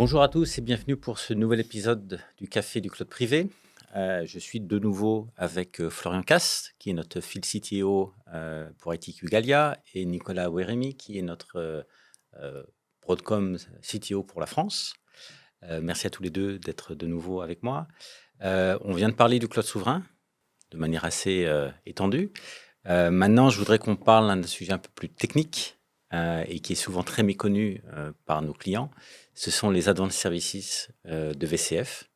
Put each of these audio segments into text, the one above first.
Bonjour à tous et bienvenue pour ce nouvel épisode du Café du Cloud Privé. Je suis de nouveau avec Florian Casse, qui est notre Field CTO pour ITQ Gallia, et Nicolas Oueremi, qui est notre Broadcom CTO pour la France. Merci à tous les deux d'être de nouveau avec moi. On vient de parler du cloud souverain de manière assez étendue. Maintenant, je voudrais qu'on parle d'un sujet un peu plus technique et qui est souvent très méconnu par nos clients. Ce sont les Advanced Services de VCF.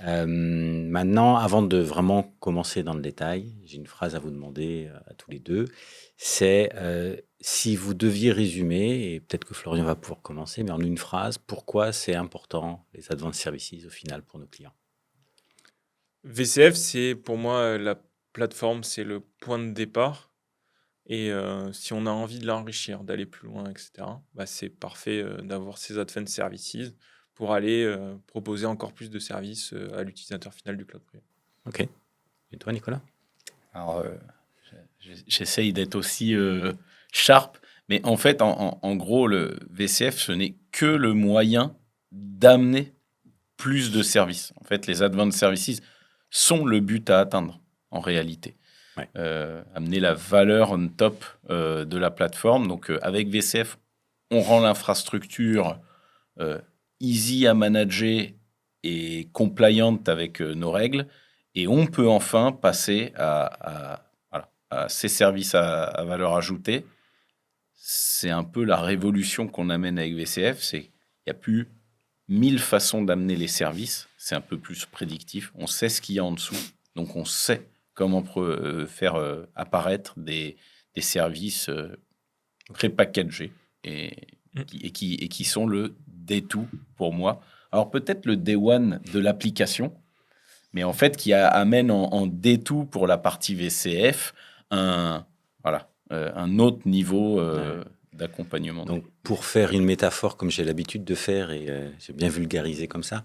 Maintenant, avant de vraiment commencer dans le détail, j'ai une phrase à vous demander à tous les deux. C'est si vous deviez résumer, et peut-être que Florian va pouvoir commencer, mais en une phrase, pourquoi c'est important les Advanced Services au final pour nos clients? VCF, c'est pour moi la plateforme, c'est le point de départ. Et si on a envie de l'enrichir, d'aller plus loin, etc., c'est parfait d'avoir ces Advanced Services pour aller proposer encore plus de services à l'utilisateur final du cloud privé. Ok. Et toi, Nicolas? Alors, j'essaye d'être aussi sharp, mais en fait, en gros, le VCF, ce n'est que le moyen d'amener plus de services. En fait, les Advanced Services sont le but à atteindre, en réalité. Ouais. Amener la valeur on top de la plateforme. Donc, avec VCF, on rend l'infrastructure easy à manager et compliant avec nos règles. Et on peut enfin passer à ces services à valeur ajoutée. C'est un peu la révolution qu'on amène avec VCF. Il n'y a plus 1000 façons d'amener les services. C'est un peu plus prédictif. On sait ce qu'il y a en dessous. Donc, on sait comment faire apparaître des services pré-packagés et qui sont le day 2 pour moi. Alors, peut-être le day 1 de l'application, mais en fait, qui amène en day 2 pour la partie VCF un autre niveau d'accompagnement. Donc, pour faire une métaphore comme j'ai l'habitude de faire, et j'ai bien vulgarisé comme ça,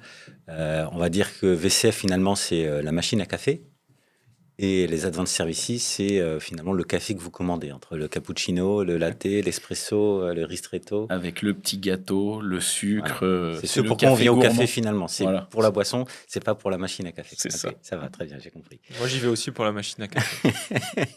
on va dire que VCF, finalement, c'est la machine à café. Et les Advanced Services, c'est finalement le café que vous commandez, entre le cappuccino, le latte, l'espresso, le ristretto. Avec le petit gâteau, le sucre. Voilà. C'est ce pourquoi on vient au café finalement. C'est pour la boisson, c'est pas pour la machine à café. C'est ça. Ça va, très bien, j'ai compris. Moi, j'y vais aussi pour la machine à café.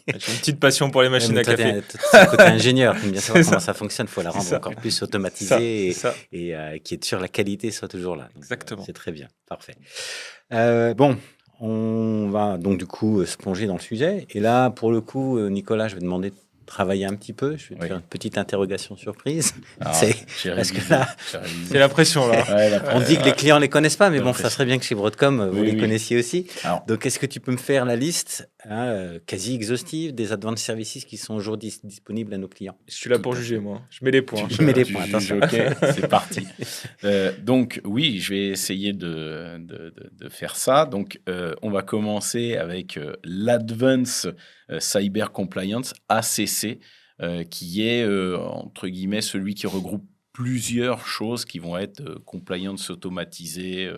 J'ai une petite passion pour les machines à café. C'est le côté ingénieur, tu bien savoir comment ça fonctionne. Il faut la rendre encore plus automatisée et qui est sûr la qualité soit toujours là. Donc, exactement. C'est très bien, parfait. On va donc du coup se plonger dans le sujet. Et là, pour le coup, Nicolas, je vais demander de travailler un petit peu. Je vais te faire une petite interrogation surprise. C'est la pression là. On dit que les clients ne les connaissent pas, mais bon, ça serait bien que chez Broadcom, vous les connaissiez aussi. Alors, donc, est-ce que tu peux me faire la liste quasi exhaustive des Advanced Services qui sont aujourd'hui disponibles à nos clients? Je suis là pour juger, moi. Je mets les points. Je mets les points, attention. Ok, c'est parti. Donc, oui, je vais essayer de faire ça. Donc, on va commencer avec l'Advanced Cyber Compliance, ACC, qui est, entre guillemets, celui qui regroupe plusieurs choses qui vont être compliance automatisée,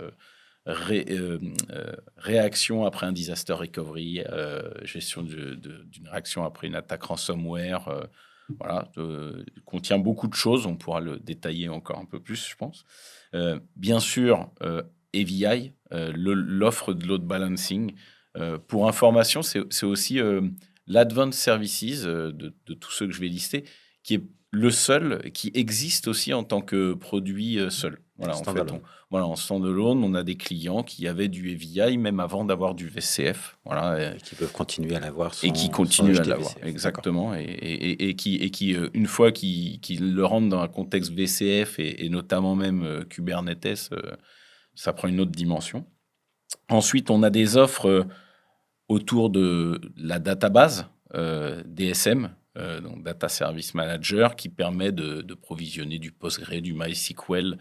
réaction après un disaster recovery, gestion d'une réaction après une attaque ransomware, contient beaucoup de choses. On pourra le détailler encore un peu plus, je pense. Bien sûr, AVI, l'offre de load balancing. Pour information, c'est aussi l'Advanced Services de tous ceux que je vais lister, qui est le seul qui existe aussi en tant que produit seul. Voilà, en standalone, on a des clients qui avaient du AVI même avant d'avoir du VCF. Voilà, et qui peuvent continuer à l'avoir. Et qui continuent à l'avoir, exactement. Et qui une fois qu'ils le rendent dans un contexte VCF et notamment même Kubernetes, ça prend une autre dimension. Ensuite, on a des offres autour de la database, DSM, donc Data Service Manager, qui permet de provisionner du Postgre, du MySQL,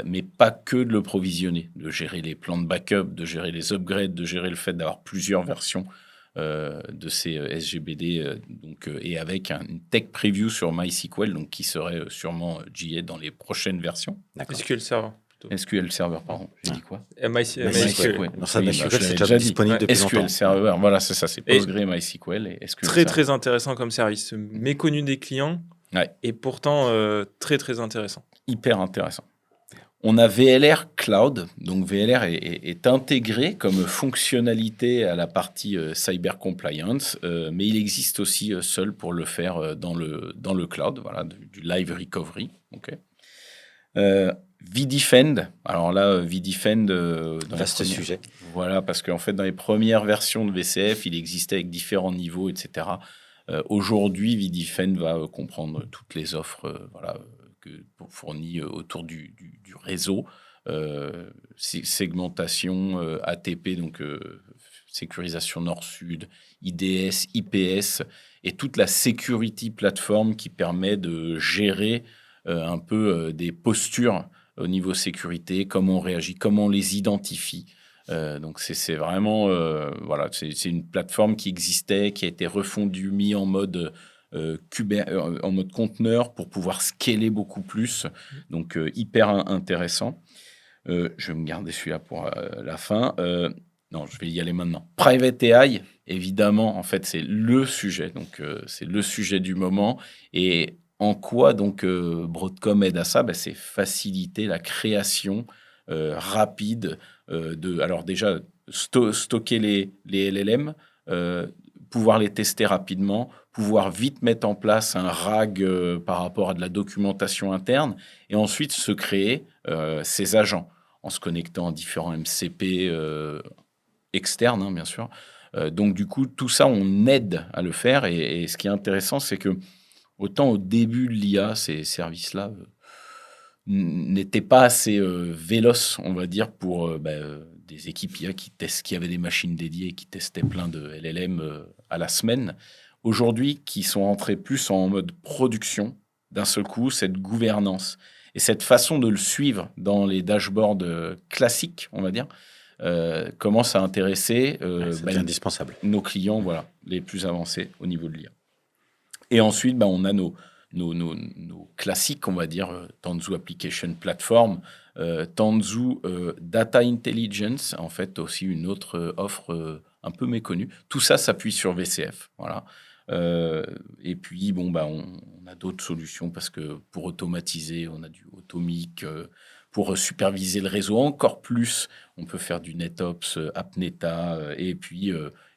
mais pas que de le provisionner, de gérer les plans de backup, de gérer les upgrades, de gérer le fait d'avoir plusieurs versions de ces SGBD, et avec une tech preview sur MySQL, donc qui serait sûrement GA dans les prochaines versions. SQL Server. SQL Server, pardon. J'ai dit quoi? MySQL. Ouais. Non, ça, MySQL, c'est déjà disponible depuis longtemps. SQL Server, voilà, c'est ça. C'est Postgre, MySQL et SQL Server. Très intéressant comme service. Méconnu des clients et pourtant très, très intéressant. Hyper intéressant. On a VLR Cloud. Donc, VLR est intégré comme fonctionnalité à la partie cyber compliance, mais il existe aussi seul pour le faire dans le cloud, voilà, du live recovery. Okay. vDefend. Alors là, vDefend... Vaste sujet. Voilà, parce qu'en fait, dans les premières versions de VCF, il existait avec différents niveaux, etc. Aujourd'hui, vDefend va comprendre toutes les offres fournies autour du réseau. Segmentation, ATP, donc sécurisation nord-sud, IDS, IPS, et toute la security platform qui permet de gérer un peu des postures au niveau sécurité, comment on réagit, comment on les identifie. Donc c'est vraiment c'est une plateforme qui existait, qui a été refondue, mis en mode en mode conteneur pour pouvoir scaler beaucoup plus. Donc hyper intéressant. Je vais me garder celui-là pour la fin. Non, je vais y aller maintenant. Private AI, évidemment, en fait, c'est le sujet. Donc c'est le sujet du moment. Et en quoi donc Broadcom aide à ça? C'est faciliter la création rapide alors déjà stocker les LLM, pouvoir les tester rapidement, pouvoir vite mettre en place un RAG par rapport à de la documentation interne, et ensuite se créer ces agents en se connectant à différents MCP externes, hein, bien sûr. Donc du coup, tout ça, on aide à le faire, et ce qui est intéressant, c'est que autant au début de l'IA, ces services-là n'étaient pas assez véloces, on va dire, pour des équipes IA qui avaient des machines dédiées et qui testaient plein de LLM à la semaine. Aujourd'hui, qui sont entrés plus en mode production, d'un seul coup, cette gouvernance et cette façon de le suivre dans les dashboards classiques, on va dire, commence à intéresser c'est indispensable. Nos clients, voilà, les plus avancés au niveau de l'IA. Et ensuite, on a nos classiques, on va dire, Tanzu Application Platform, Tanzu Data Intelligence, en fait, aussi une autre offre un peu méconnue. Tout ça s'appuie sur VCF, voilà. Et puis, on a d'autres solutions parce que pour automatiser, on a du Automic. Pour superviser le réseau encore plus, on peut faire du NetOps, AppNeta, et puis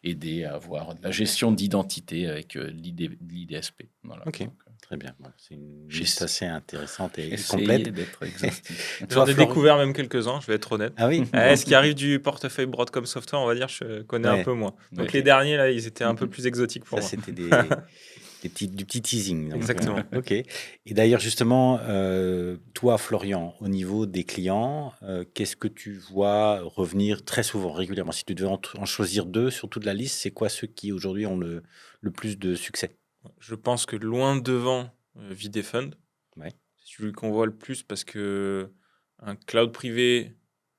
aider à avoir de la gestion d'identité avec l'IDSP. Voilà. Ok, donc, très bien. Bon, c'est une liste assez intéressante et essayer complète. d'être exhaustif. J'en ai Florian découvert même quelques-uns, je vais être honnête. Ah oui. Ce qui arrive du portefeuille Broadcom Software, on va dire, je connais un peu moins. Donc Ouais. les derniers, là, ils étaient un peu plus exotiques pour Ça, moi. c'était du petit teasing. Donc, Exactement. OK. Et d'ailleurs, justement, toi, Florian, au niveau des clients, qu'est-ce que tu vois revenir très souvent, régulièrement? Si tu devais en choisir deux sur toute la liste, c'est quoi ceux qui, aujourd'hui, ont le plus de succès? Je pense que loin devant vDefend, Ouais. c'est celui qu'on voit le plus parce que un cloud privé,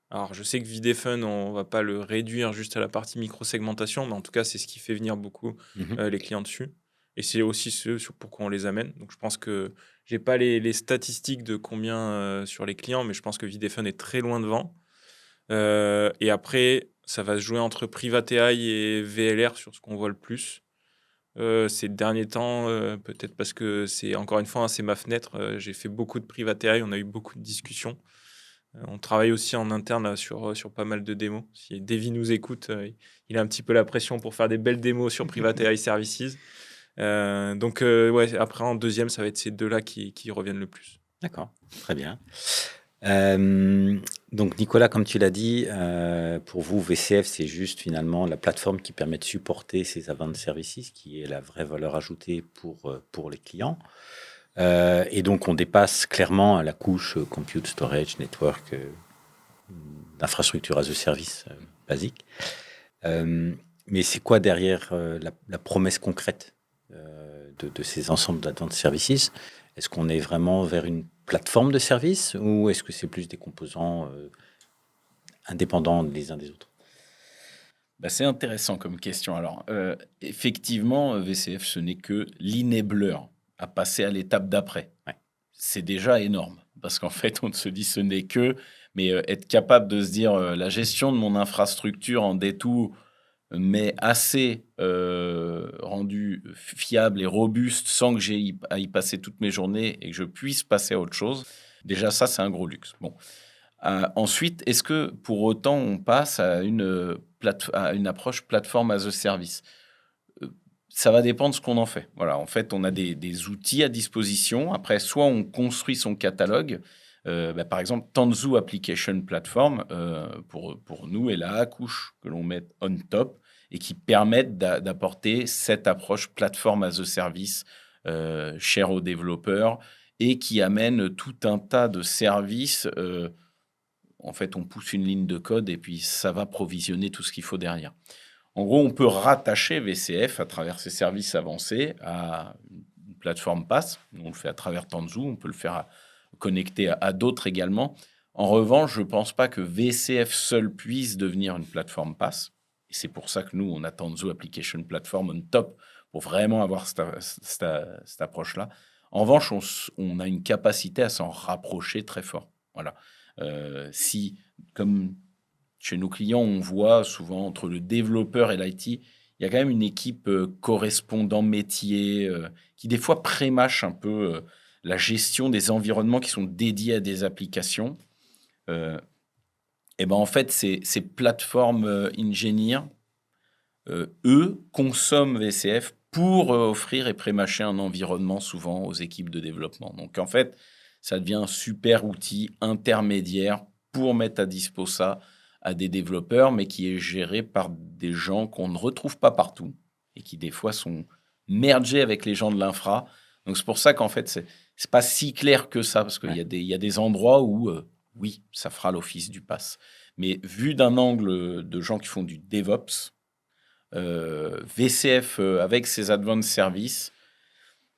alors je sais que vDefend, on va pas le réduire juste à la partie micro-segmentation, mais en tout cas, c'est ce qui fait venir beaucoup Mhm. les clients dessus. Et c'est aussi ce sur pourquoi on les amène. Donc je pense que j'ai pas les statistiques de combien sur les clients, mais je pense que vDefend est très loin devant. Et après, ça va se jouer entre Private AI et VLR sur ce qu'on voit le plus. Ces derniers temps, peut-être parce que c'est encore une fois, hein, c'est ma fenêtre. J'ai fait beaucoup de Private AI, on a eu beaucoup de discussions. On travaille aussi en interne là, sur pas mal de démos. Si Davy nous écoute, il a un petit peu la pression pour faire des belles démos sur Private AI Services. Donc, ouais, après, en deuxième, ça va être ces deux-là qui reviennent le plus. D'accord, très bien. Donc, Nicolas, comme tu l'as dit, pour vous, VCF, c'est juste finalement la plateforme qui permet de supporter ces Advanced Services, qui est la vraie valeur ajoutée pour les clients. Et donc, on dépasse clairement la couche compute, storage, network, d'infrastructure as a service basique. Mais c'est quoi derrière la promesse concrète de ces ensembles d'Advanced Services? Est-ce qu'on est vraiment vers une plateforme de services ou est-ce que c'est plus des composants indépendants les uns des autres? C'est intéressant comme question. Alors, effectivement, VCF, ce n'est que l'enabler à passer à l'étape d'après. Ouais. C'est déjà énorme parce qu'en fait, on se dit ce n'est que, mais être capable de se dire la gestion de mon infrastructure en détour, mais assez rendu fiable et robuste sans que j'ai à y passer toutes mes journées et que je puisse passer à autre chose. Déjà, ça, c'est un gros luxe. Bon. Ensuite, est-ce que pour autant on passe à une approche plateforme as a service? Ça va dépendre de ce qu'on en fait. Voilà, en fait, on a des outils à disposition. Après, soit on construit son catalogue. Par exemple, Tanzu Application Platform, pour nous, est la couche que l'on met on top et qui permettent d'apporter cette approche plateforme as a service chère aux développeurs et qui amène tout un tas de services. En fait, on pousse une ligne de code et puis ça va provisionner tout ce qu'il faut derrière. En gros, on peut rattacher VCF à travers ces services avancés à une plateforme PaaS. On le fait à travers Tanzu, on peut le faire connecter à d'autres également. En revanche, je ne pense pas que VCF seul puisse devenir une plateforme PaaS. Et c'est pour ça que nous, on a Tanzu Application Platform on top pour vraiment avoir cette approche-là. En revanche, on a une capacité à s'en rapprocher très fort. Voilà. Si, comme chez nos clients, on voit souvent entre le développeur et l'IT, il y a quand même une équipe correspondant métier qui des fois prémâche un peu la gestion des environnements qui sont dédiés à des applications. Et ben en fait, ces plateformes ingénieurs, eux, consomment VCF pour offrir et prémâcher un environnement souvent aux équipes de développement. Donc en fait, ça devient un super outil intermédiaire pour mettre à dispo ça à des développeurs, mais qui est géré par des gens qu'on ne retrouve pas partout et qui des fois sont mergés avec les gens de l'infra. Donc c'est pour ça qu'en fait, c'est pas si clair que ça, parce qu'il y a des endroits où, oui, ça fera l'office du PaaS. Mais vu d'un angle de gens qui font du DevOps, VCF avec ses advanced services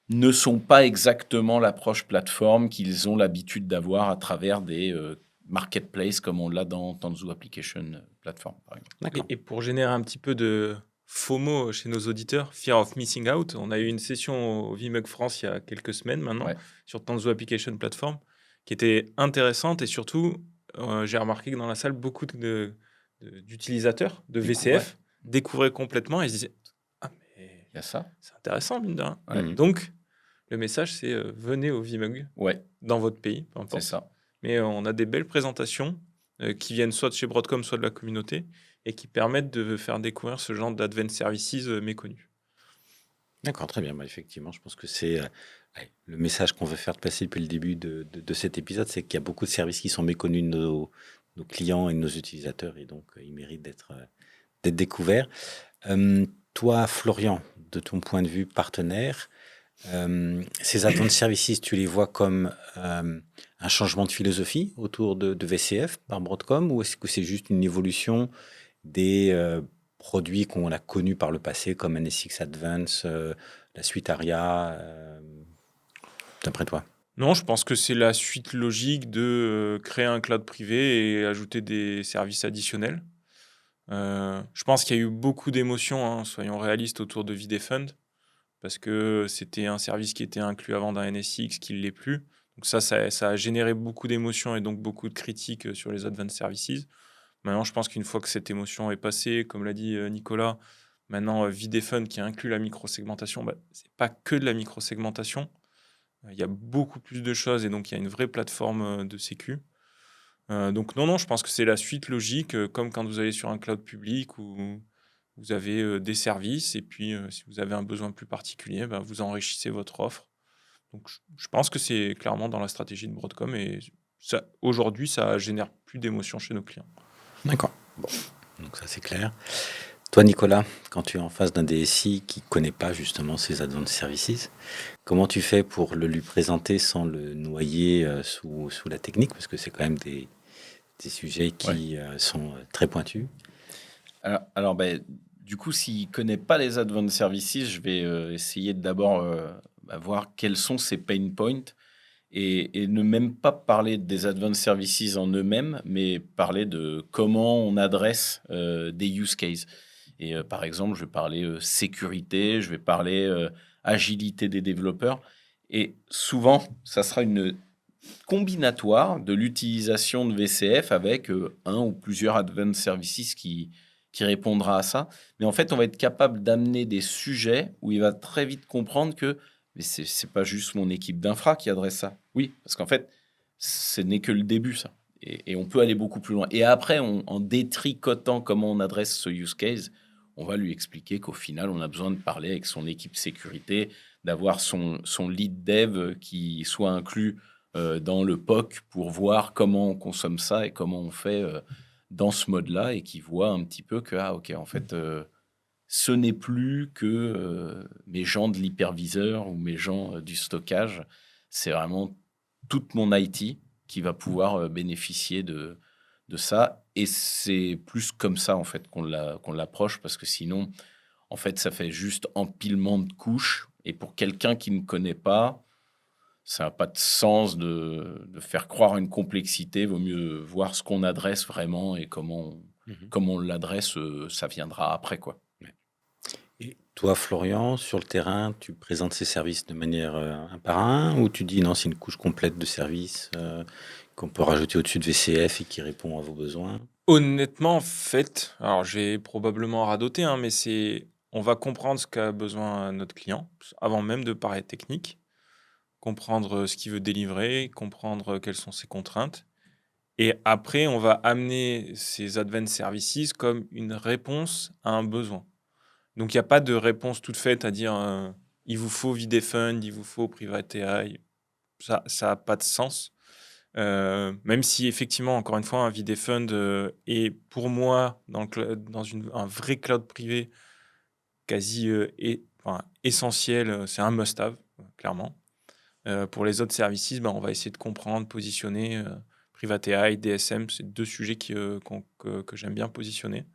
ne sont pas exactement l'approche plateforme qu'ils ont l'habitude d'avoir à travers des marketplaces comme on l'a dans Tanzu Application Platform, par exemple. Et pour générer un petit peu de FOMO chez nos auditeurs, Fear of Missing Out, on a eu une session au VMUG France il y a quelques semaines maintenant sur Tanzu Application Platform qui était intéressante et surtout, j'ai remarqué que dans la salle, beaucoup d'utilisateurs de VCF découvraient complètement et se disaient « Ah, mais il y a ça. C'est intéressant, mine de rien. » Donc, le message, c'est venez au VMUG dans votre pays, peu importe. C'est ça. Mais on a des belles présentations qui viennent soit de chez Broadcom, soit de la communauté et qui permettent de faire découvrir ce genre d'advanced services méconnus. D'accord, très bien. Effectivement, je pense que c'est le message qu'on veut faire passer depuis le début de cet épisode, c'est qu'il y a beaucoup de services qui sont méconnus de nos clients et de nos utilisateurs et donc ils méritent d'être découverts. Toi, Florian, de ton point de vue partenaire, ces advanced services, tu les vois comme un changement de philosophie autour de VCF par Broadcom ou est-ce que c'est juste une évolution des produits qu'on a connus par le passé comme NSX Advance, la suite ARIA, d'après toi? Non, je pense que c'est la suite logique de créer un cloud privé et ajouter des services additionnels. Je pense qu'il y a eu beaucoup d'émotions, soyons réalistes, autour de VDefund, parce que c'était un service qui était inclus avant d'un NSX, qui ne l'est plus. Donc ça a généré beaucoup d'émotions et donc beaucoup de critiques sur les Advanced Services. Maintenant, je pense qu'une fois que cette émotion est passée, comme l'a dit Nicolas, maintenant VDefund qui inclut la microsegmentation, ce n'est pas que de la microsegmentation. Il y a beaucoup plus de choses et donc il y a une vraie plateforme de sécu. Donc non, je pense que c'est la suite logique, comme quand vous allez sur un cloud public où vous avez des services et puis si vous avez un besoin plus particulier, vous enrichissez votre offre. Donc je pense que c'est clairement dans la stratégie de Broadcom et aujourd'hui, ça génère plus d'émotions chez nos clients. D'accord. Bon, donc ça c'est clair. Toi, Nicolas, quand tu es en face d'un DSI qui ne connaît pas justement ces advanced services, comment tu fais pour le lui présenter sans le noyer sous la technique? Parce que c'est quand même des sujets qui sont très pointus. Alors du coup, s'il ne connaît pas les advanced services, je vais essayer de d'abord voir quels sont ses pain points et ne même pas parler des advanced services en eux-mêmes, mais parler de comment on adresse des use cases. Et par exemple, je vais parler sécurité, je vais parler agilité des développeurs. Et souvent, ça sera une combinatoire de l'utilisation de VCF avec un ou plusieurs advanced services qui répondra à ça. Mais en fait, on va être capable d'amener des sujets où il va très vite comprendre que mais c'est pas juste mon équipe d'infra qui adresse ça. Oui, parce qu'en fait, ce n'est que le début, ça. et on peut aller beaucoup plus loin. Et après, en détricotant comment on adresse ce use case, on va lui expliquer qu'au final, on a besoin de parler avec son équipe sécurité, d'avoir son lead dev qui soit inclus dans le POC pour voir comment on consomme ça et comment on fait dans ce mode-là, et qui voit un petit peu que, ok, en fait, ce n'est plus que mes gens de l'hyperviseur ou mes gens du stockage. C'est vraiment toute mon IT qui va pouvoir bénéficier de ça. Et c'est plus comme ça, en fait, qu'on l'approche, parce que sinon, en fait, ça fait juste empilement de couches. Et pour quelqu'un qui ne connaît pas, ça n'a pas de sens de faire croire une complexité. Vaut mieux voir ce qu'on adresse vraiment, et comment on l'adresse, ça viendra après, quoi. Et toi, Florian, sur le terrain, tu présentes ces services de manière un par un, ou tu dis non, c'est une couche complète de services qu'on peut rajouter au-dessus de VCF et qui répond à vos besoins? Honnêtement, en fait, alors j'ai probablement radoté, hein, mais on va comprendre ce qu'a besoin notre client avant même de parler technique, comprendre ce qu'il veut délivrer, comprendre quelles sont ses contraintes. Et après, on va amener ces advanced services comme une réponse à un besoin. Donc, il n'y a pas de réponse toute faite à dire il vous faut VDFund, il vous faut Private AI. Ça n'a pas de sens. Même si, effectivement, encore une fois, un VDFund est pour moi, dans un vrai cloud privé, quasi essentiel, c'est un must-have, clairement. Pour les autres services, on va essayer de comprendre, positionner. Private AI, DSM, c'est deux sujets que j'aime bien positionner.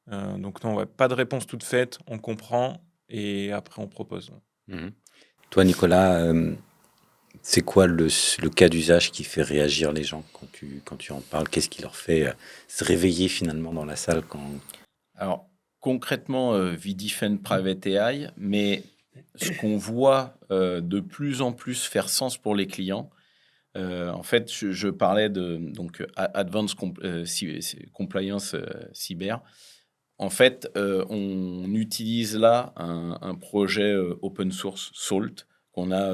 Donc non, ouais, pas de réponse toute faite, on comprend et après on propose. Toi, Nicolas, c'est quoi le cas d'usage qui fait réagir les gens quand tu en parles? Qu'est-ce qui leur fait se réveiller finalement dans la salle quand... Alors, concrètement, VDFund Private AI, mais ce qu'on voit de plus en plus faire sens pour les clients, en fait, je parlais de Advanced Compliance Cyber. En fait, on utilise là un projet open source, Salt, qu'on a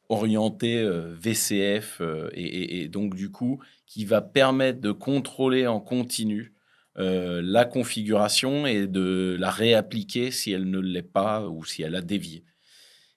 orienté VCF, et donc du coup, qui va permettre de contrôler en continu la configuration et de la réappliquer si elle ne l'est pas ou si elle a dévié.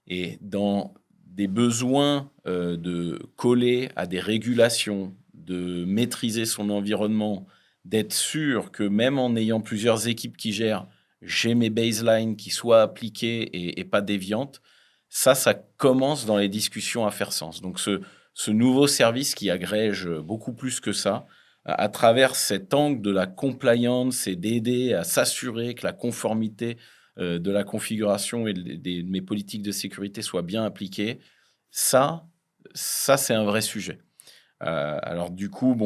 Et dans des besoins de coller à des régulations, de maîtriser son environnement, d'être sûr que même en ayant plusieurs équipes qui gèrent, j'ai mes baselines qui soient appliquées et pas déviantes, ça commence dans les discussions à faire sens. Donc ce nouveau service qui agrège beaucoup plus que ça, à travers cet angle de la compliance et d'aider à s'assurer que la conformité de la configuration et de mes politiques de sécurité soient bien appliquées, ça c'est un vrai sujet. Alors du coup,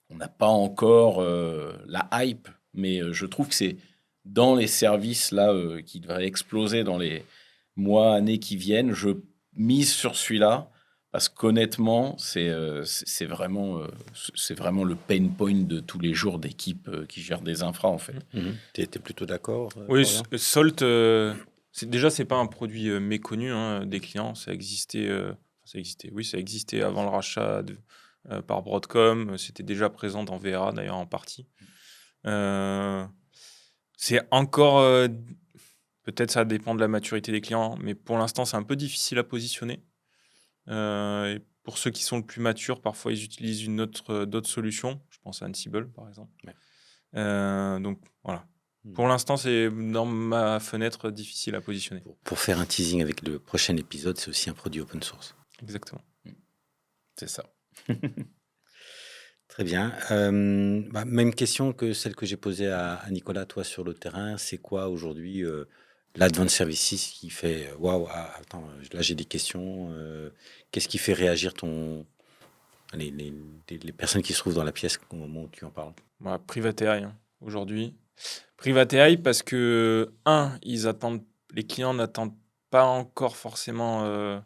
on n'a pas encore la hype, mais je trouve que c'est dans les services là qui devraient exploser dans les mois, années qui viennent. Je mise sur celui-là parce qu'honnêtement, c'est vraiment le pain point de tous les jours d'équipes qui gèrent des infras, en fait. Tu étais plutôt d'accord, Oui, Florian? Salt, c'est pas un produit méconnu des clients. Ça existait, oui, ça existait avant le rachat par Broadcom. C'était déjà présent dans VRA, d'ailleurs, en partie. C'est encore, peut-être ça dépend de la maturité des clients, mais pour l'instant, c'est un peu difficile à positionner. Et pour ceux qui sont le plus matures, parfois, ils utilisent d'autres solutions. Je pense à Ansible, par exemple. Ouais. Donc, voilà. Pour l'instant, c'est dans ma fenêtre difficile à positionner. Pour faire un teasing avec le prochain épisode, c'est aussi un produit open source. Exactement. C'est ça. Très bien. Même question que celle que j'ai posée à Nicolas, toi, sur le terrain. C'est quoi aujourd'hui l'Advanced Services qui fait waouh, attends, là j'ai des questions. Qu'est-ce qui fait réagir les personnes qui se trouvent dans la pièce au moment où tu en parles? Private AI, aujourd'hui. Private AI parce que, les clients n'attendent pas encore forcément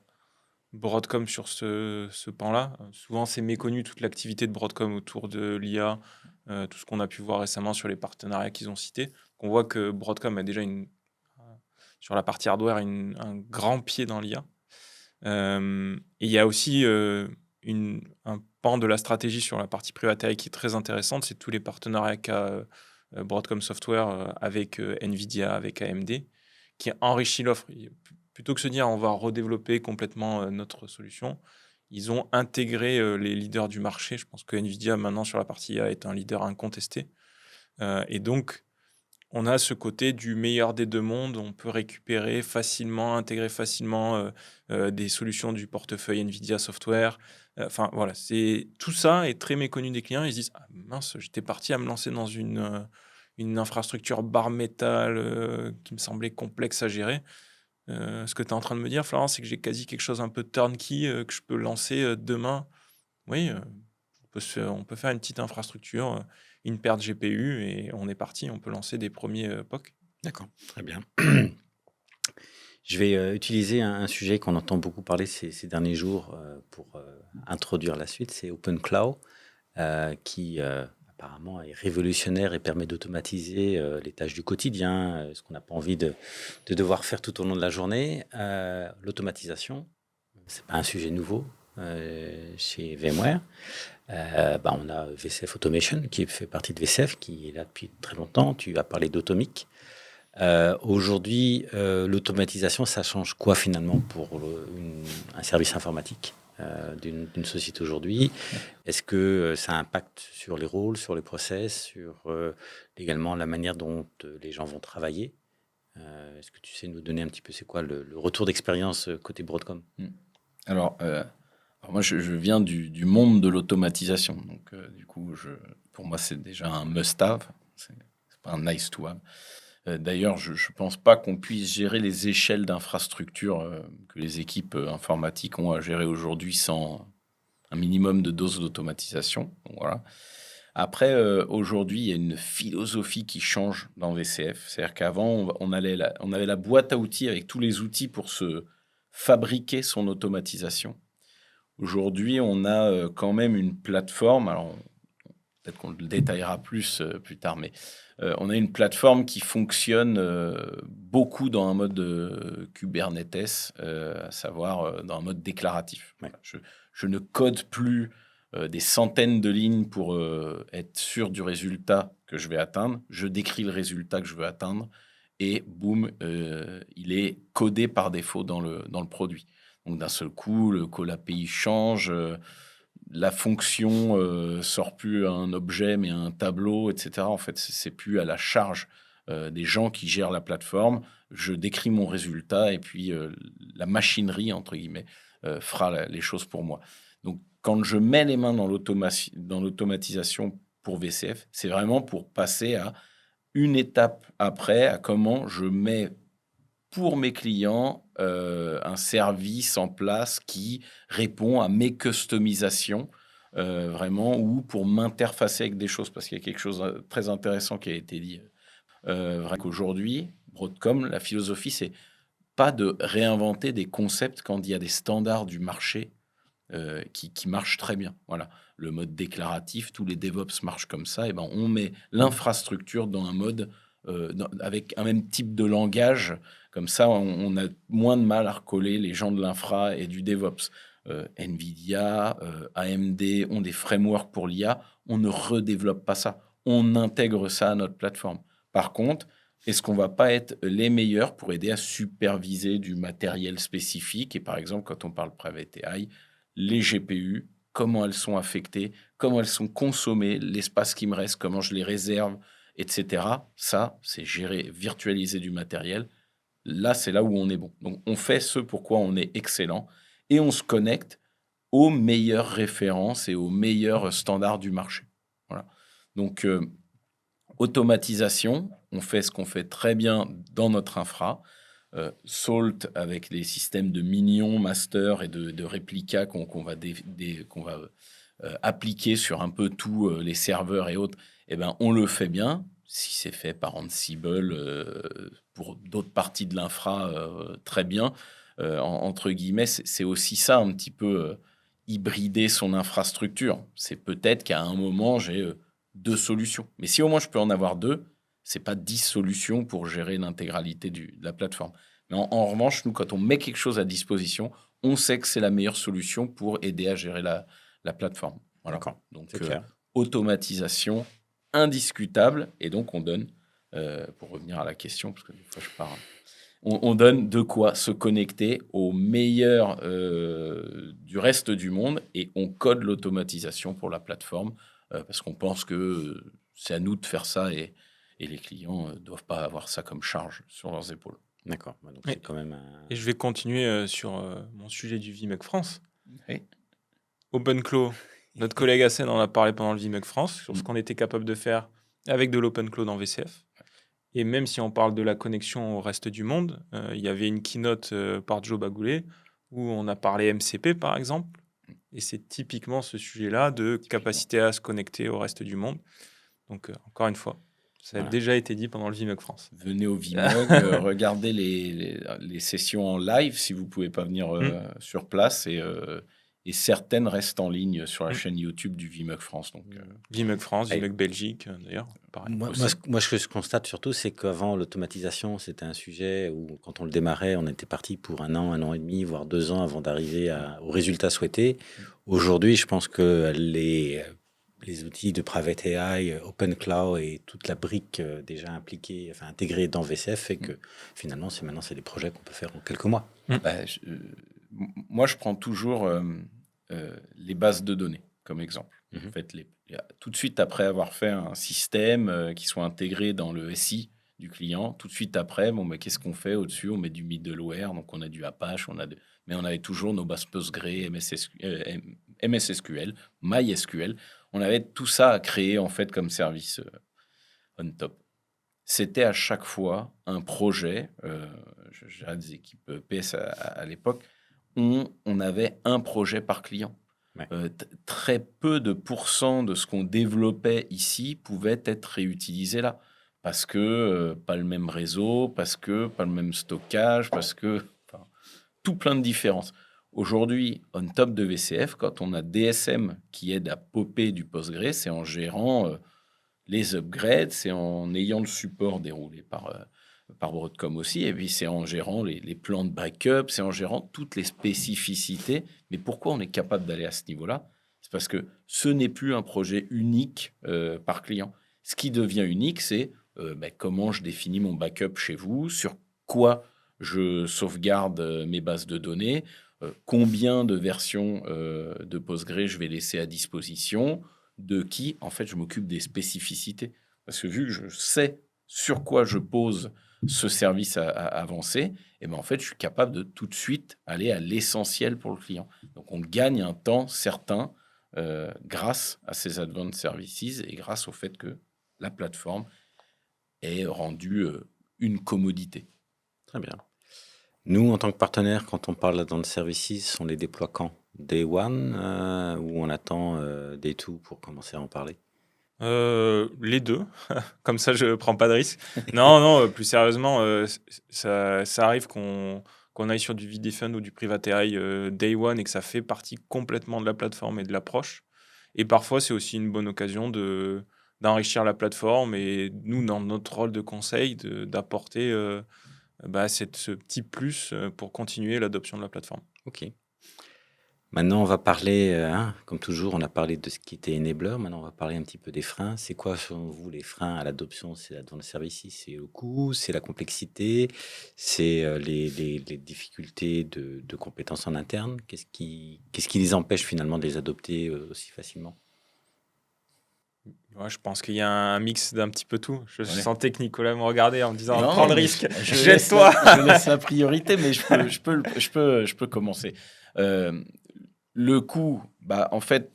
Broadcom sur ce pan-là. Souvent, c'est méconnu toute l'activité de Broadcom autour de l'IA, tout ce qu'on a pu voir récemment sur les partenariats qu'ils ont cités. On voit que Broadcom a déjà sur la partie hardware un grand pied dans l'IA. Et il y a aussi un pan de la stratégie sur la partie private AI qui est très intéressante, c'est tous les partenariats qu'a Broadcom Software avec NVIDIA, avec AMD, qui enrichit l'offre. Plutôt que se dire on va redévelopper complètement notre solution, ils ont intégré les leaders du marché. Je pense que NVIDIA, maintenant, sur la partie IA, est un leader incontesté. Et donc, on a ce côté du meilleur des deux mondes. On peut récupérer facilement, intégrer facilement des solutions du portefeuille NVIDIA Software. Enfin, voilà, tout ça est très méconnu des clients. Ils se disent, ah mince, j'étais parti à me lancer dans une infrastructure bare métal qui me semblait complexe à gérer. Ce que tu es en train de me dire, Florence, c'est que j'ai quasi quelque chose un peu turnkey que je peux lancer demain. Oui, on peut faire une petite infrastructure, une paire de GPU et on est parti. On peut lancer des premiers POC. D'accord, très bien. Je vais utiliser un sujet qu'on entend beaucoup parler ces derniers jours pour introduire la suite. C'est OpenCloud, qui apparemment est révolutionnaire et permet d'automatiser les tâches du quotidien, ce qu'on n'a pas envie de devoir faire tout au long de la journée. L'automatisation, c'est pas un sujet nouveau chez VMware. On a VCF Automation qui fait partie de VCF, qui est là depuis très longtemps. Tu as parlé d'Automic. Aujourd'hui, l'automatisation, ça change quoi finalement pour un service informatique d'une société aujourd'hui? Est-ce que ça impacte sur les rôles, sur les process, sur également la manière dont les gens vont travailler? Est-ce que tu sais nous donner un petit peu, c'est quoi le retour d'expérience côté Broadcom? Alors moi, je viens du monde de l'automatisation. Donc, du coup, pour moi, c'est déjà un must-have. C'est pas un nice-to-have. D'ailleurs, je ne pense pas qu'on puisse gérer les échelles d'infrastructures que les équipes informatiques ont à gérer aujourd'hui sans un minimum de doses d'automatisation. Donc, voilà. Après, aujourd'hui, il y a une philosophie qui change dans VCF. C'est-à-dire qu'avant, on avait la boîte à outils avec tous les outils pour se fabriquer son automatisation. Aujourd'hui, on a quand même une plateforme. Alors, peut-être qu'on le détaillera plus tard, mais on a une plateforme qui fonctionne beaucoup dans un mode Kubernetes, à savoir dans un mode déclaratif. Ouais. Je ne code plus des centaines de lignes pour être sûr du résultat que je vais atteindre. Je décris le résultat que je veux atteindre et boum, il est codé par défaut dans le produit. Donc, d'un seul coup, le call API change, la fonction sort plus un objet, mais un tableau, etc. En fait, c'est plus à la charge des gens qui gèrent la plateforme. Je décris mon résultat et puis la machinerie, entre guillemets, fera les choses pour moi. Donc, quand je mets les mains dans l'automatisation pour VCF, c'est vraiment pour passer à une étape après, à comment je mets pour mes clients un service en place qui répond à mes customisations, vraiment, ou pour m'interfacer avec des choses, parce qu'il y a quelque chose de très intéressant qui a été dit. Vrai qu'aujourd'hui, Broadcom, la philosophie, c'est pas de réinventer des concepts quand il y a des standards du marché qui marchent très bien. Voilà, le mode déclaratif, tous les DevOps marchent comme ça. Et ben, on met l'infrastructure dans un mode avec un même type de langage. Comme ça, on a moins de mal à recoller les gens de l'infra et du DevOps. NVIDIA, AMD ont des frameworks pour l'IA. On ne redéveloppe pas ça. On intègre ça à notre plateforme. Par contre, est-ce qu'on ne va pas être les meilleurs pour aider à superviser du matériel spécifique? Et par exemple, quand on parle Private AI, les GPU, comment elles sont affectées, comment elles sont consommées, l'espace qui me reste, comment je les réserve, etc. Ça, c'est gérer, virtualiser du matériel. Là, c'est là où on est bon. Donc, on fait ce pourquoi on est excellent et on se connecte aux meilleures références et aux meilleurs standards du marché. Voilà. Donc, automatisation, on fait ce qu'on fait très bien dans notre infra. Salt avec les systèmes de minions, master et de réplica qu'on va appliquer sur un peu tous les serveurs et autres, eh ben, on le fait bien. Si c'est fait par Ansible, pour d'autres parties de l'infra, très bien. Entre guillemets, c'est aussi ça, un petit peu hybrider son infrastructure. C'est peut-être qu'à un moment, j'ai 2 solutions. Mais si au moins je peux en avoir 2, c'est pas 10 solutions pour gérer l'intégralité de la plateforme. Mais en revanche, nous, quand on met quelque chose à disposition, on sait que c'est la meilleure solution pour aider à gérer la plateforme. Voilà. D'accord, Donc, c'est clair. automatisation indiscutable. Et donc, on donne, pour revenir à la question, parce que des fois je pars, on donne de quoi se connecter au meilleur du reste du monde et on code l'automatisation pour la plateforme parce qu'on pense que c'est à nous de faire ça et les clients ne doivent pas avoir ça comme charge sur leurs épaules. D'accord. Donc, Oui. c'est quand même Et je vais continuer sur mon sujet du VMUG France. Oui. OpenClaw, notre collègue Hassen en a parlé pendant le VMUG France sur ce qu'on était capable de faire avec de l'OpenClaw dans VCF. Et même si on parle de la connexion au reste du monde, il y avait une keynote par Joe Bagoulet où on a parlé MCP par exemple. Et c'est typiquement ce sujet-là de capacité à se connecter au reste du monde. Donc encore une fois, ça a déjà été dit pendant le VMUG France. Venez au VMUG, regardez les sessions en live si vous ne pouvez pas venir sur place et certaines restent en ligne sur la chaîne YouTube du VMUG France. Donc, VMUG France, VMUG Belgique d'ailleurs. Pareil. Moi, ce que je constate surtout, c'est qu'avant, l'automatisation, c'était un sujet où, quand on le démarrait, on était parti pour 1 an et demi, voire 2 ans avant d'arriver au résultat souhaité. Aujourd'hui, je pense que les outils de Private AI, OpenClaw et toute la brique déjà impliquée, enfin intégrée dans VCF fait que finalement, c'est des projets qu'on peut faire en quelques mois. Moi, je prends toujours les bases de données comme exemple. En fait, tout de suite après avoir fait un système qui soit intégré dans le SI du client, tout de suite après, qu'est-ce qu'on fait au-dessus? On met du middleware, donc on a du Apache, mais on avait toujours nos bases Postgre, MS SQL, MySQL. On avait tout ça à créer en fait comme service on top. C'était à chaque fois un projet. J'avais des équipes PS à l'époque. On avait un projet par client. Ouais. Très peu de pourcents de ce qu'on développait ici pouvait être réutilisé là. Parce que pas le même réseau, parce que pas le même stockage, parce que tout plein de différences. Aujourd'hui, on top de VCF, quand on a DSM qui aide à popper du Postgre, c'est en gérant les upgrades, c'est en ayant le support déroulé par Broadcom aussi, et puis c'est en gérant les plans de backup, c'est en gérant toutes les spécificités. Mais pourquoi on est capable d'aller à ce niveau-là? C'est parce que ce n'est plus un projet unique par client. Ce qui devient unique, c'est comment je définis mon backup chez vous, sur quoi je sauvegarde mes bases de données, combien de versions de Postgre je vais laisser à disposition, de qui, en fait, je m'occupe des spécificités. Parce que vu que je sais sur quoi je pose ce service à avancer, et en fait, je suis capable de tout de suite aller à l'essentiel pour le client. Donc, on gagne un temps certain grâce à ces advanced services et grâce au fait que la plateforme est rendue une commodité. Très bien. Nous, en tant que partenaire, quand on parle dans le services, on les déploie quand? Day one ou on attend Day 2 pour commencer à en parler? Les deux, comme ça je prends pas de risque. Non, plus sérieusement, ça arrive qu'on aille sur du vDefend ou du Private AI Day One et que ça fait partie complètement de la plateforme et de l'approche. Et parfois, c'est aussi une bonne occasion d'enrichir la plateforme et nous, dans notre rôle de conseil, d'apporter ce petit plus pour continuer l'adoption de la plateforme. Ok. Maintenant, on va parler, comme toujours, on a parlé de ce qui était enabler. Maintenant, on va parler un petit peu des freins. C'est quoi, selon vous, les freins à l'adoption dans le service? C'est le coût, c'est la complexité, c'est les difficultés de compétences en interne. Qu'est-ce qui les empêche finalement de les adopter aussi facilement? Ouais, je pense qu'il y a un mix d'un petit peu tout. Je sentais que Nicolas me regardait en me disant prends le risque, jette-toi. Je laisse la priorité, mais je peux commencer. Le coût, en fait,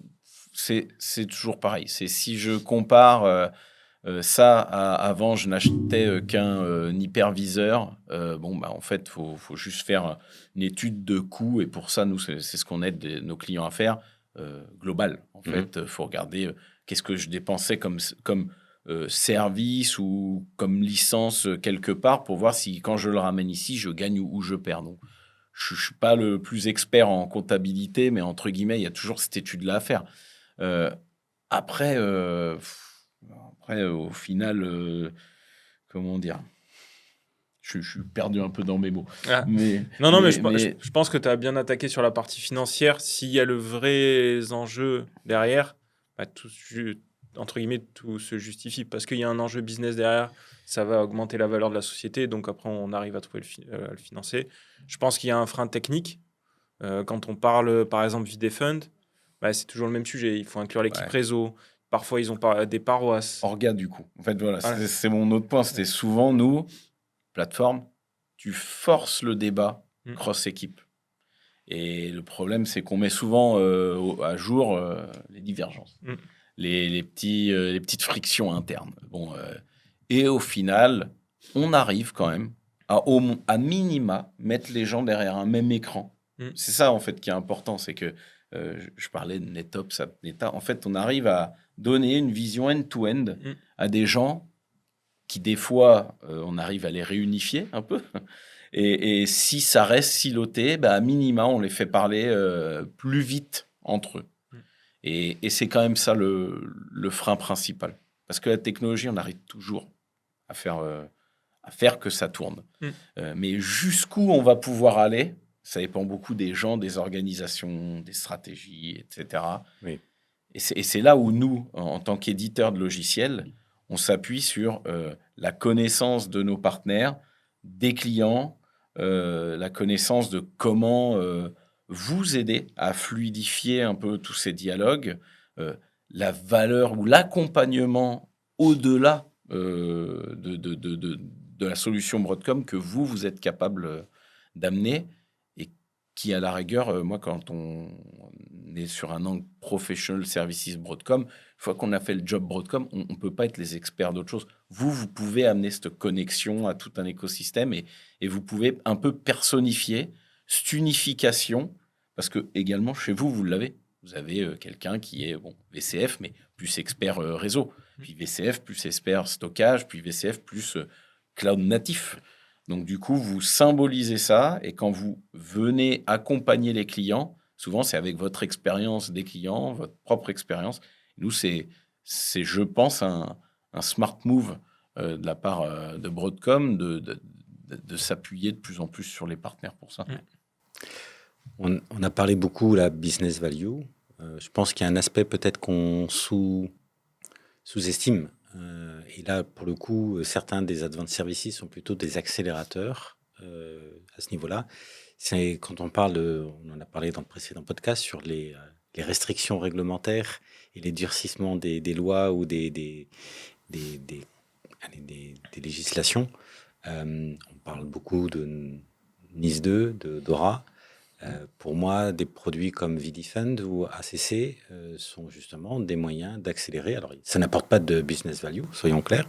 c'est toujours pareil. C'est si je compare ça avant, je n'achetais qu'un hyperviseur. En fait, faut juste faire une étude de coût et pour ça, nous, c'est ce qu'on aide nos clients à faire global. En fait, faut regarder qu'est-ce que je dépensais comme service ou comme licence quelque part pour voir si quand je le ramène ici, je gagne ou je perds. Donc, je ne suis pas le plus expert en comptabilité, mais entre guillemets, il y a toujours cette étude-là à faire. Après, au final, comment dire? Je suis perdu un peu dans mes mots. Ah. Mais, Non, mais je pense que tu as bien attaqué sur la partie financière. S'il y a le vrai enjeu derrière, bah, entre guillemets, tout se justifie. Parce qu'il y a un enjeu business derrière, ça va augmenter la valeur de la société. Donc après, on arrive à trouver à le financer. Je pense qu'il y a un frein technique. Quand on parle, par exemple, Videfund, bah, c'est toujours le même sujet. Il faut inclure l'équipe réseau. Parfois, ils ont des paroisses. Orga, du coup. En fait, voilà, c'est mon autre point. C'était souvent, nous, plateforme, tu forces le débat cross-équipe. Et le problème, c'est qu'on met souvent à jour les divergences, les petites frictions internes. Et au final, on arrive quand même à minima mettre les gens derrière un même écran. C'est ça, en fait, qui est important. C'est que je parlais de NetOps, en fait, on arrive à donner une vision end-to-end à des gens qui, des fois, on arrive à les réunifier un peu. Et si ça reste siloté, à minima, on les fait parler plus vite entre eux. Et c'est quand même ça le frein principal. Parce que la technologie, on arrive toujours à faire que ça tourne. Mais jusqu'où on va pouvoir aller, ça dépend beaucoup des gens, des organisations, des stratégies, etc. Oui. Et c'est là où nous, en tant qu'éditeurs de logiciels, on s'appuie sur la connaissance de nos partenaires, des clients, la connaissance de comment vous aider à fluidifier un peu tous ces dialogues, la valeur ou l'accompagnement au-delà de la solution Broadcom que vous êtes capable d'amener et qui, à la rigueur, moi, quand on est sur un angle professional services Broadcom, une fois qu'on a fait le job Broadcom, on ne peut pas être les experts d'autre chose. Vous pouvez amener cette connexion à tout un écosystème et vous pouvez un peu personnifier cette unification, parce que également, chez vous, vous l'avez. Vous avez quelqu'un qui est VCF, mais plus expert réseau, puis VCF plus expert stockage, puis VCF plus cloud natif. Donc, du coup, vous symbolisez ça et quand vous venez accompagner les clients, souvent, c'est avec votre expérience des clients, votre propre expérience. Nous, c'est je pense, un smart move de la part de Broadcom de s'appuyer de plus en plus sur les partenaires pour ça. On a parlé beaucoup de la business value. Je pense qu'il y a un aspect peut-être qu'on sous-estime. Et là, pour le coup, certains des advanced services sont plutôt des accélérateurs à ce niveau-là. C'est quand on parle, on en a parlé dans le précédent podcast, sur les restrictions réglementaires et les durcissements des lois ou des législations. On parle beaucoup de NIS 2, de DORA. Pour moi, des produits comme Videfund ou ACC sont justement des moyens d'accélérer. Alors, ça n'apporte pas de business value, soyons clairs,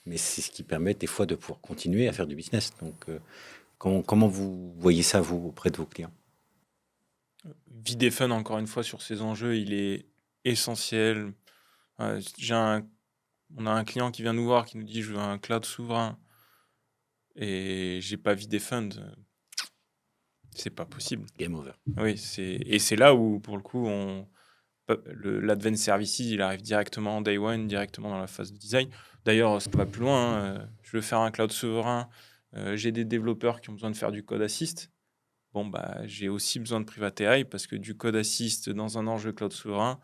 mais c'est ce qui permet des fois de pouvoir continuer à faire du business. Donc, comment vous voyez ça, vous, auprès de vos clients? Videfund, encore une fois, sur ces enjeux, il est essentiel. On a un client qui vient nous voir, qui nous dit « Je veux un cloud souverain et j'ai pas Videfund ». C'est pas possible. Game over. Oui, et c'est là où, pour le coup, l'Advanced Services, il arrive directement en day one, directement dans la phase de design. D'ailleurs, ça va plus loin. Je veux faire un cloud souverain. J'ai des développeurs qui ont besoin de faire du code assist. J'ai aussi besoin de Private AI parce que du code assist dans un enjeu cloud souverain,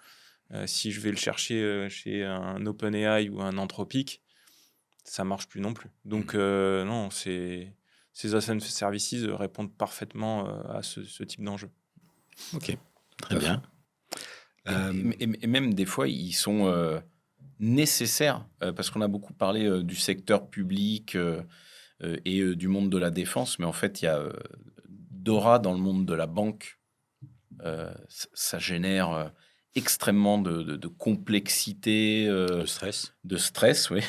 si je vais le chercher chez un OpenAI ou un Anthropic, ça marche plus non plus. Donc, non, ces Advanced Services répondent parfaitement à ce type d'enjeu. Ok, très bien. Et même des fois, ils sont nécessaires, parce qu'on a beaucoup parlé du secteur public et du monde de la défense, mais en fait, il y a DORA dans le monde de la banque. Ça génère extrêmement de complexité. De stress. De stress, oui.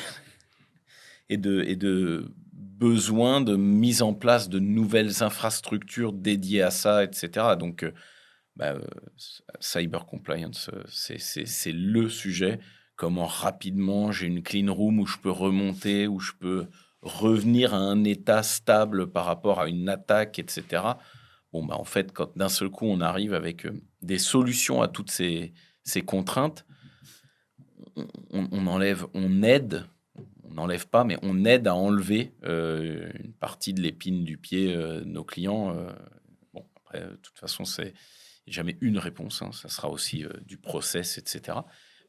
et de besoin de mise en place de nouvelles infrastructures dédiées à ça, etc. Donc, cyber compliance, c'est le sujet. Comment rapidement j'ai une clean room où je peux remonter, où je peux revenir à un état stable par rapport à une attaque, etc. En fait, quand d'un seul coup, on arrive avec des solutions à toutes ces contraintes, on enlève, on aide, on n'enlève pas, mais on aide à enlever une partie de l'épine du pied de nos clients. Bon, après, de toute façon, c'est jamais une réponse. Ça sera aussi du process, etc.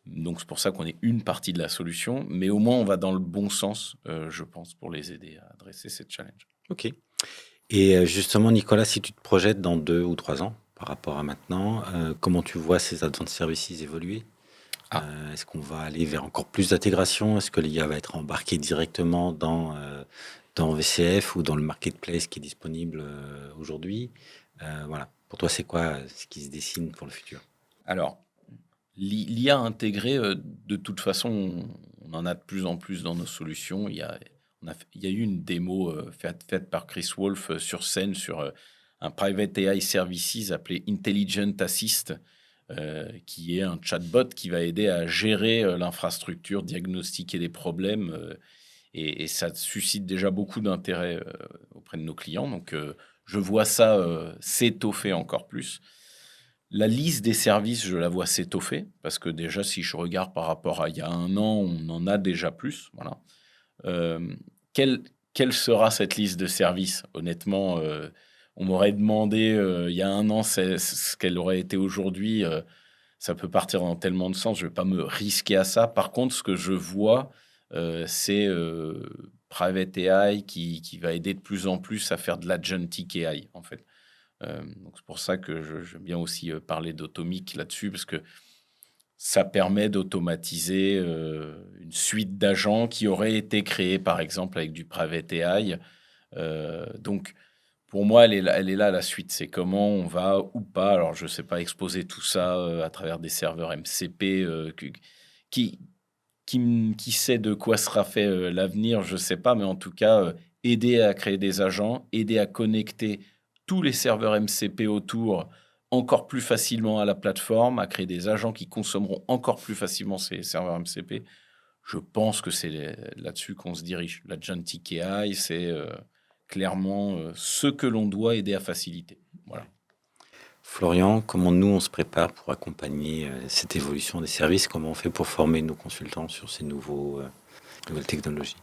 Donc, c'est pour ça qu'on est une partie de la solution, mais au moins, on va dans le bon sens, je pense, pour les aider à adresser ces challenges. Ok. Et justement, Nicolas, si tu te projettes dans 2 ou 3 ans par rapport à maintenant, comment tu vois ces advanced services évoluer? Est-ce qu'on va aller vers encore plus d'intégration? Est-ce que l'IA va être embarquée directement dans VCF ou dans le marketplace qui est disponible aujourd'hui? Voilà. Pour toi, c'est quoi ce qui se dessine pour le futur? Alors, l'IA intégrée, de toute façon, on en a de plus en plus dans nos solutions. Il y a eu une démo faite par Chris Wolf sur scène sur un private AI services appelé Intelligent Assist, qui est un chatbot qui va aider à gérer l'infrastructure, diagnostiquer des problèmes. Et ça suscite déjà beaucoup d'intérêt auprès de nos clients. Donc, je vois ça s'étoffer encore plus. La liste des services, je la vois s'étoffer, parce que déjà, si je regarde par rapport à il y a 1 an, on en a déjà plus. Voilà. Quelle sera cette liste de services? Honnêtement, on m'aurait demandé il y a 1 an ce qu'elle aurait été aujourd'hui. Ça peut partir dans tellement de sens, je ne vais pas me risquer à ça. Par contre, ce que je vois, c'est Private AI qui va aider de plus en plus à faire de l'agentic AI, en fait. Donc c'est pour ça que j'aime bien aussi parler d'Automic là-dessus, parce que ça permet d'automatiser une suite d'agents qui auraient été créés, par exemple, avec du Private AI. Donc, pour moi, elle est là la suite. C'est comment on va ou pas, alors je ne sais pas, exposer tout ça à travers des serveurs MCP. Qui sait de quoi sera fait l'avenir, je ne sais pas, mais en tout cas, aider à créer des agents, aider à connecter tous les serveurs MCP autour encore plus facilement à la plateforme, à créer des agents qui consommeront encore plus facilement ces serveurs MCP. Je pense que c'est là-dessus qu'on se dirige. L'agentic AI, c'est clairement ce que l'on doit aider à faciliter. Voilà. Florian, comment nous, on se prépare pour accompagner cette évolution des services? Comment on fait pour former nos consultants sur ces nouvelles technologies?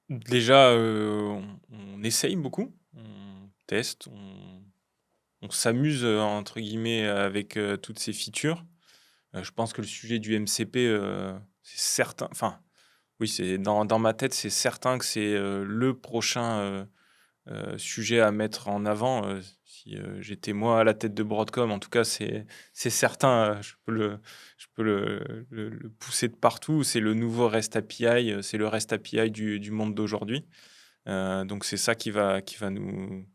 Déjà, on essaye beaucoup, on teste, on s'amuse, entre guillemets, avec toutes ces features. Je pense que le sujet du MCP, c'est certain. Enfin, oui, c'est dans ma tête, c'est certain que c'est le prochain sujet à mettre en avant. Si j'étais moi à la tête de Broadcom, en tout cas, c'est certain. Je peux le pousser de partout. C'est le nouveau REST API. C'est le REST API du monde d'aujourd'hui. Donc, c'est ça qui va nous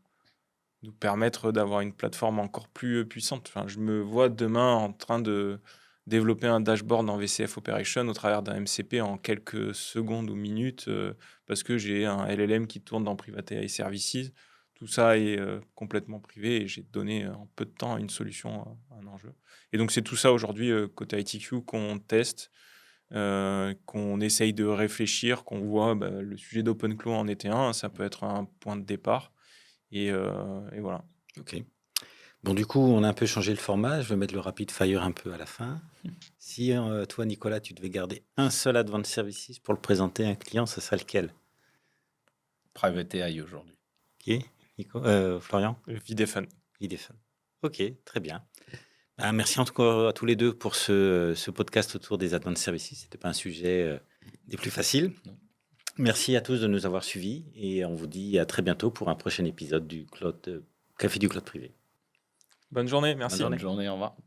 permettre d'avoir une plateforme encore plus puissante. Enfin, je me vois demain en train de développer un dashboard en VCF Operation au travers d'un MCP en quelques secondes ou minutes parce que j'ai un LLM qui tourne dans Private AI Services. Tout ça est complètement privé et j'ai donné en peu de temps une solution à un enjeu. Et donc, c'est tout ça aujourd'hui côté ITQ qu'on teste, qu'on essaye de réfléchir, qu'on voit. Le sujet d'OpenClaw en était un, ça peut être un point de départ. Et voilà. Ok. Bon, du coup, on a un peu changé le format. Je vais mettre le rapid fire un peu à la fin. Si toi, Nicolas, tu devais garder un seul Advanced Services pour le présenter à un client, ça serait lequel? Private AI aujourd'hui. Ok. Florian? Videfun. Videfun. Ok, très bien. Merci en tout cas à tous les deux pour ce podcast autour des Advanced Services. Ce n'était pas un sujet des plus faciles. Non. Merci à tous de nous avoir suivis et on vous dit à très bientôt pour un prochain épisode du Café du Cloud Privé. Bonne journée, merci. Bonne journée, au revoir.